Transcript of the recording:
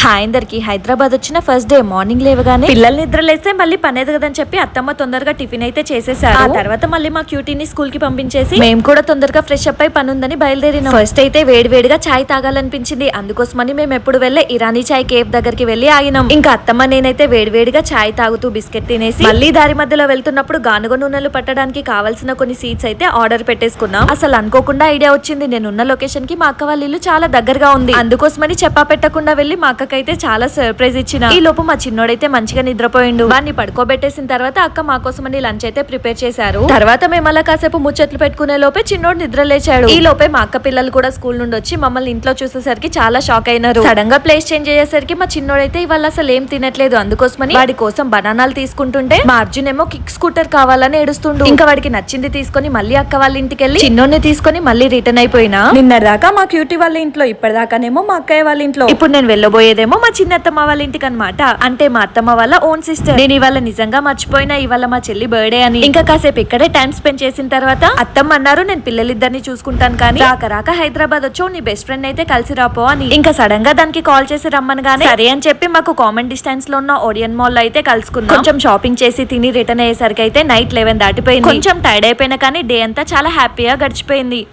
Hi అందరికి. హైదరాబాద్ వచ్చిన first day morning లేవగానే పిల్లలు నిద్రలేస్తే మళ్ళీ పనేది కదని చెప్పి అత్తమ్మ తొందరగా టిఫిన్ అయితే చేసేసారు. ఆ తర్వాత మళ్ళీ మా క్యూటీని స్కూల్ కి పంపించేసి మేము కూడా తొందరగా ఫ్రెష్ అప్ అయి పని ఉందని బయలుదేరినాం. ఫస్ట్ అయితే వేడివేడిగా చాయ్ తాగాలనిపించింది. అందుకోసమని మేము ఎప్పుడు వెళ్ళే ఇరానీ చాయ్ కేఫ్ దగ్గరికి వెళ్ళి ఆగినాం. ఇంకా అత్తమ్మ నేనైతే వేడివేడిగా చాయ్ తాగుతూ బిస్కెట్ తినేసి మళ్ళీ దారి మధ్యలో వెళ్తున్నప్పుడు గానుగ నూనెలు పట్టడానికి కావాల్సిన కొన్ని సీట్స్ అయితే ఆర్డర్ పెట్టేసుకున్నాం. అసలు అనుకోకుండా ఐడియా వచ్చింది. నేనున్న లొకేషన్ కి మా అక్క వాళ్ళ ఇల్లు చాలా దగ్గరగా ఉంది. అందుకోసమని చెప్పా పెట్టకుండా వెళ్ళి మా అక్కకైతే చాలా సర్ప్రైజ్ ఇచ్చిన. ఈ లోపు మా చిన్నోడైతే మంచిగా నిద్రపోయిండు. వాడిని పడుకోబెట్టేసిన తర్వాత అక్క మా కోసమని లంచ్ అయితే ప్రిపేర్ చేశారు. తర్వాత మేము అలా కాసేపు ముచ్చట్లు పెట్టుకునే లోపే చిన్నోడు నిద్ర లేచాడు. ఈ లోపే మా అక్క పిల్లలు కూడా స్కూల్ నుండి వచ్చి మమ్మల్ని ఇంట్లో చూసేసరికి చాలా షాక్ అయినారు. సడన్ గా ప్లేస్ చేంజ్ అయ్యేసరికి మా చిన్నోడైతే ఇవాళ అసలు ఏం తినట్లేదు. అందుకోసమని వాడి కోసం బనానాలు తీసుకుంటుంటే మా అర్జున్ ఏమో కిక్ స్కూటర్ కావాలని ఏడుస్తుండు. ఇంకా వాడికి నచ్చింది తీసుకొని మళ్ళీ అక్క వాళ్ళ ఇంటికి వెళ్ళి చిన్నోడిని తీసుకొని మళ్ళీ రిటర్న్ అయిపోయినా. నిన్నటిదాకా మా క్యూటీ వాళ్ళ ఇంట్లో, ఇప్పటిదాకానేమో మా అక్కయ్య వాళ్ళ ఇంట్లో. ఇప్పుడు నేను వెళ్ళబోయేదేమో మా చిన్న అత్తమ్మ వాళ్ళ ఇంటికి అనమాట. అంటే మా అత్తమ్మ వాళ్ళ ఓన్ సిస్టర్. నేను ఇవాళ నిజంగా మర్చిపోయినా ఇవాళ మా చెల్లి బర్త్డే అని. ఇంకా కాసేపు ఇక్కడే టైం స్పెండ్ చేసిన తర్వాత అత్తమ్మ అన్నారు నేను పిల్లలిద్దరిని చూసుకుంటాను కానీ రాక హైదరాబాద్ వచ్చావు, నీ బెస్ట్ ఫ్రెండ్ అయితే కలిసి రాపో అని. ఇంకా సడన్ గా దానికి కాల్ చేసి రమ్మనగానే సరే అని చెప్పి మాకు కామన్ డిస్టెన్స్ లో ఉన్న ఓడియన్ మాల్ లో అయితే కలుసుకున్నాం. కొంచెం షాపింగ్ చేసి తిని రిటర్న్ అయ్యేసరికి అయితే నైట్ 11 దాటిపోయింది. కొంచెం టైర్డ్ అయిపోయినా కానీ డే అంతా చాలా హ్యాపీగా గడిచిపోయింది.